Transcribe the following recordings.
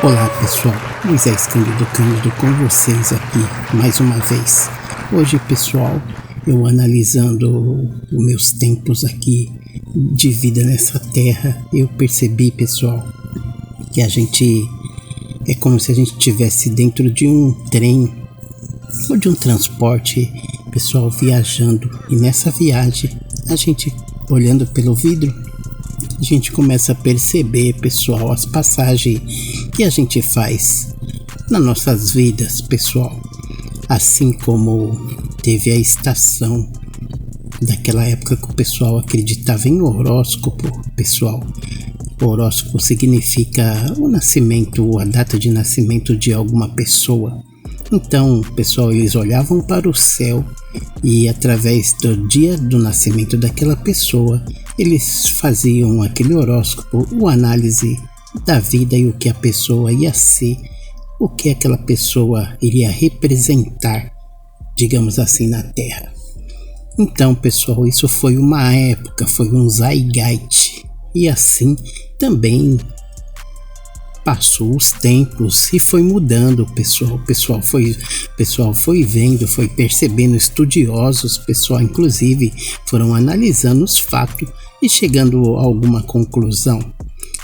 Olá pessoal, Moisés Cândido com vocês aqui mais uma vez. Hoje pessoal, eu analisando os meus tempos aqui de vida nessa terra, eu percebi pessoal, que a gente é como se a gente estivesse dentro de um trem ou de um transporte pessoal viajando, e nessa viagem a gente olhando pelo vidro, a gente começa a perceber, pessoal, as passagens que a gente faz nas nossas vidas, pessoal. Assim como teve a estação daquela época que o pessoal acreditava em horóscopo, pessoal. O horóscopo significa o nascimento, a data de nascimento de alguma pessoa. Então, pessoal, eles olhavam para o céu e através do dia do nascimento daquela pessoa, eles faziam aquele horóscopo, a análise da vida e o que a pessoa ia ser, o que aquela pessoa iria representar, digamos assim, na Terra. Então, pessoal, isso foi uma época, foi um zeitgeist, e assim também passou os tempos e foi mudando, pessoal. Pessoal foi vendo, foi percebendo, estudiosos, pessoal, inclusive, foram analisando os fatos e chegando a alguma conclusão.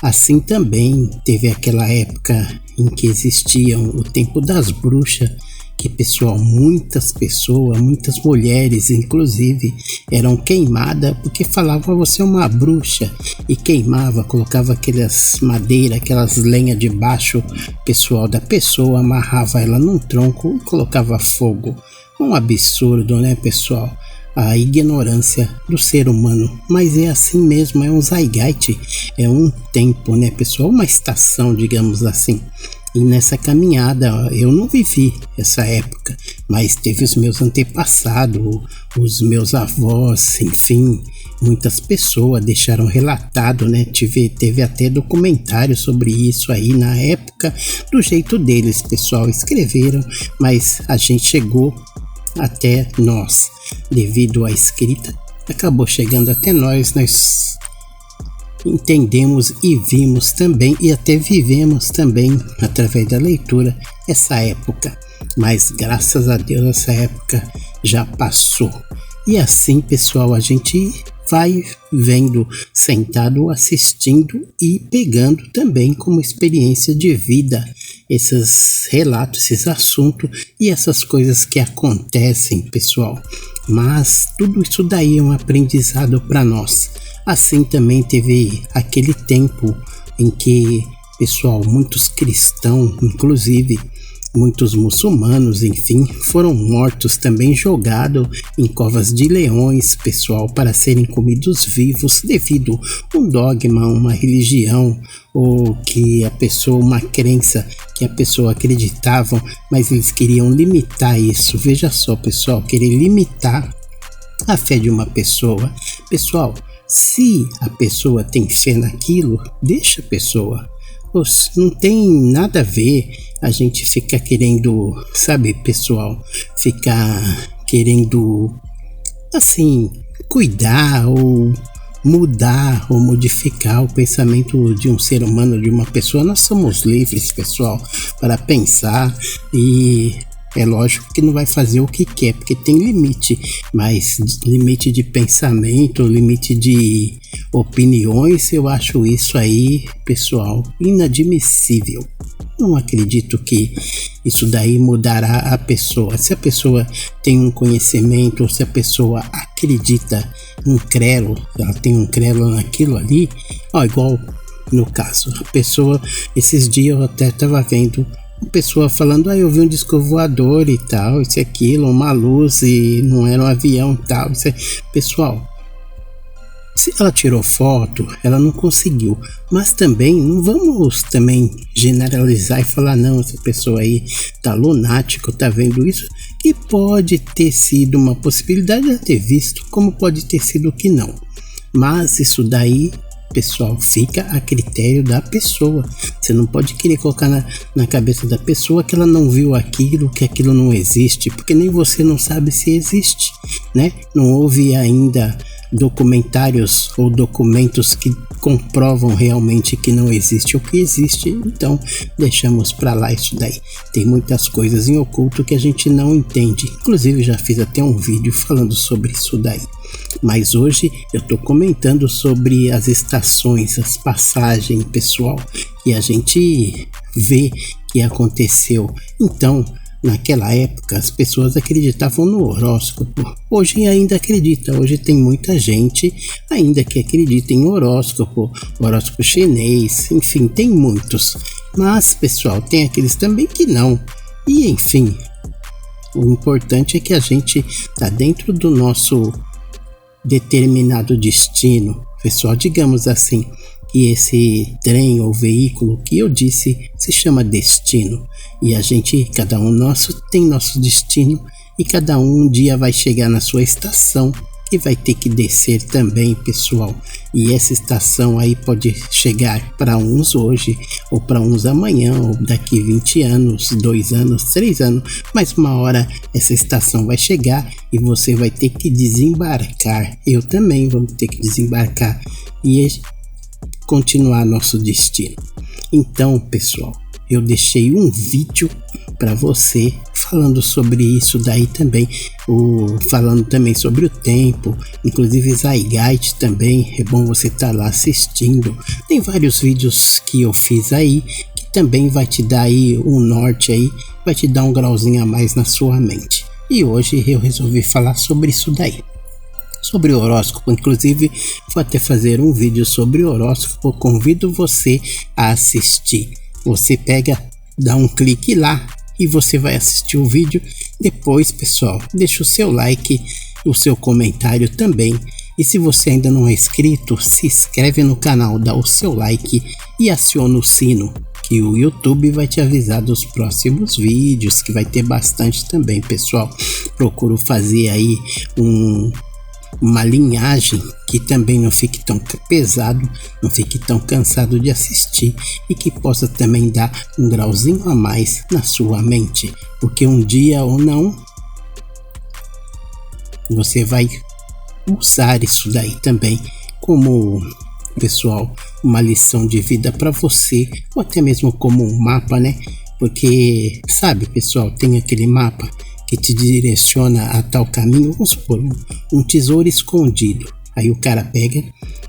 Assim também teve aquela época em que existiam o tempo das bruxas, que pessoal, muitas pessoas, muitas mulheres inclusive, eram queimadas porque falavam você é uma bruxa, e queimava, colocava aquelas madeiras, aquelas lenhas debaixo, pessoal, da pessoa, amarrava ela num tronco e colocava fogo. Um absurdo, né, pessoal? A ignorância do ser humano, mas é assim mesmo, é um zeitgeist, é um tempo, né, pessoal, uma estação, digamos assim. E nessa caminhada eu não vivi essa época, mas teve os meus antepassados, os meus avós, enfim, muitas pessoas deixaram relatado, né? Teve até documentário sobre isso aí na época, do jeito deles, pessoal, escreveram, mas a gente chegou até nós, devido à escrita, acabou chegando até nós entendemos e vimos também e até vivemos também através da leitura essa época, mas graças a Deus essa época já passou. E assim, pessoal, a gente vai vendo, sentado, assistindo e pegando também como experiência de vida esses relatos, esses assuntos e essas coisas que acontecem, pessoal. Mas tudo isso daí é um aprendizado para nós. Assim também teve aquele tempo em que, pessoal, muitos cristãos, inclusive muitos muçulmanos, enfim, foram mortos também, jogados em covas de leões, pessoal, para serem comidos vivos devido a um dogma, uma religião, ou que a pessoa, uma crença que a pessoa acreditava, mas eles queriam limitar isso. Veja só, pessoal, querer limitar a fé de uma pessoa. Pessoal, se a pessoa tem fé naquilo, deixa a pessoa. Não tem nada a ver a gente ficar querendo, sabe, pessoal, ficar querendo, assim, cuidar ou mudar ou modificar o pensamento de um ser humano, de uma pessoa. Nós somos livres, pessoal, para pensar, e é lógico que não vai fazer o que quer, porque tem limite, mas limite de pensamento, limite de opiniões, eu acho isso aí, pessoal, inadmissível. Não acredito que isso daí mudará a pessoa. Se a pessoa tem um conhecimento, ou se a pessoa acredita um credo, ela tem um credo naquilo ali, igual no caso, a pessoa, esses dias eu até estava vendo uma pessoa falando, eu vi um disco voador e tal, isso e aquilo, uma luz e não era um avião e tal. Pessoal, se ela tirou foto, ela não conseguiu, mas também não vamos também generalizar e falar, não, essa pessoa aí tá lunático, tá vendo isso, que pode ter sido uma possibilidade de ter visto, como pode ter sido que não, mas isso daí, pessoal, fica a critério da pessoa. Você não pode querer colocar na cabeça da pessoa que ela não viu aquilo, que aquilo não existe, porque nem você não sabe se existe, né? Não houve ainda documentários ou documentos que comprovam realmente que não existe o que existe, então deixamos para lá isso daí. Tem muitas coisas em oculto que a gente não entende, inclusive já fiz até um vídeo falando sobre isso daí. Mas hoje eu tô comentando sobre as estações, as passagens, pessoal, que a gente vê que aconteceu. Então, naquela época, as pessoas acreditavam no horóscopo. Hoje ainda acredita. Hoje tem muita gente ainda que acredita em horóscopo chinês, enfim, tem muitos. Mas, pessoal, tem aqueles também que não. E, enfim, o importante é que a gente tá dentro do nosso determinado destino. Pessoal, digamos assim, que esse trem ou veículo que eu disse se chama destino, e a gente, cada um nosso tem nosso destino, e cada um dia vai chegar na sua estação que vai ter que descer também, pessoal. E essa estação aí pode chegar para uns hoje, ou para uns amanhã, ou daqui 20 anos, 2 anos, 3 anos, mas uma hora essa estação vai chegar e você vai ter que desembarcar. Eu também vou ter que desembarcar e continuar nosso destino. Então, pessoal, eu deixei um vídeo para você falando sobre isso daí também, falando também sobre o tempo, inclusive Zygarde também, é bom você estar lá assistindo. Tem vários vídeos que eu fiz aí, que também vai te dar aí um norte aí, vai te dar um grauzinho a mais na sua mente. E hoje eu resolvi falar sobre isso daí. Sobre o horóscopo, inclusive vou até fazer um vídeo sobre o horóscopo, convido você a assistir. Você pega, dá um clique lá e você vai assistir o vídeo. Depois, pessoal, deixa o seu like, o seu comentário também. E se você ainda não é inscrito, se inscreve no canal, dá o seu like e aciona o sino, que o YouTube vai te avisar dos próximos vídeos, que vai ter bastante também, pessoal. Procuro fazer aí uma linhagem que também não fique tão pesado, não fique tão cansado de assistir e que possa também dar um grauzinho a mais na sua mente, porque um dia ou não você vai usar isso daí também como, pessoal, uma lição de vida para você, ou até mesmo como um mapa, né? Porque, sabe, pessoal, tem aquele mapa que te direciona a tal caminho. Vamos supor, um tesouro escondido. Aí o cara pega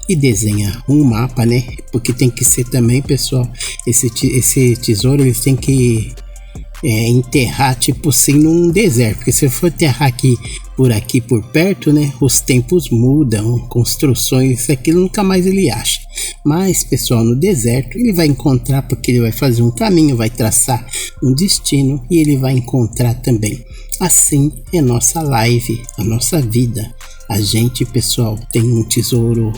e desenha um mapa, né? Porque tem que ser também, pessoal, esse tesouro eles tem que enterrar tipo assim num deserto, porque se eu for enterrar aqui por perto, né, os tempos mudam, construções, aquilo nunca mais ele acha. Mas, pessoal, no deserto ele vai encontrar, porque ele vai fazer um caminho, vai traçar um destino e ele vai encontrar também. Assim é nossa live, a nossa vida. A gente, pessoal, tem um tesouro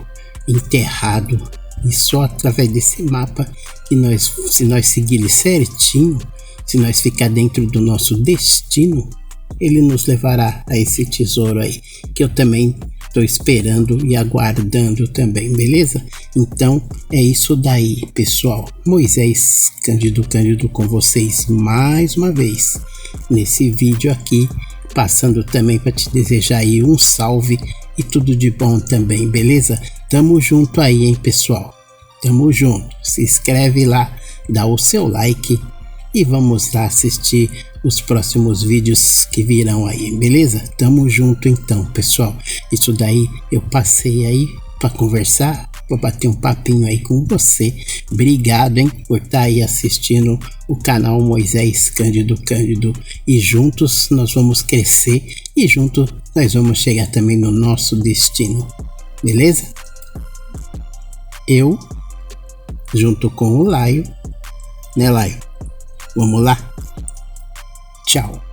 enterrado e só através desse mapa que se nós seguir ele certinho, se nós ficar dentro do nosso destino, ele nos levará a esse tesouro aí, que eu também estou esperando e aguardando também, beleza? Então é isso daí, pessoal. Moisés Cândido com vocês mais uma vez nesse vídeo aqui, passando também para te desejar aí um salve e tudo de bom também, beleza? Tamo junto aí, hein, pessoal? Tamo junto. Se inscreve lá, dá o seu like e vamos lá assistir os próximos vídeos que virão aí, beleza? Tamo junto então, pessoal. Isso daí eu passei aí para conversar, para bater um papinho aí com você. Obrigado, hein, por estar aí assistindo o canal Moisés Cândido, e juntos nós vamos crescer e juntos nós vamos chegar também no nosso destino, beleza? Eu junto com o Laio, né, Laio? Vamos lá? Tchau.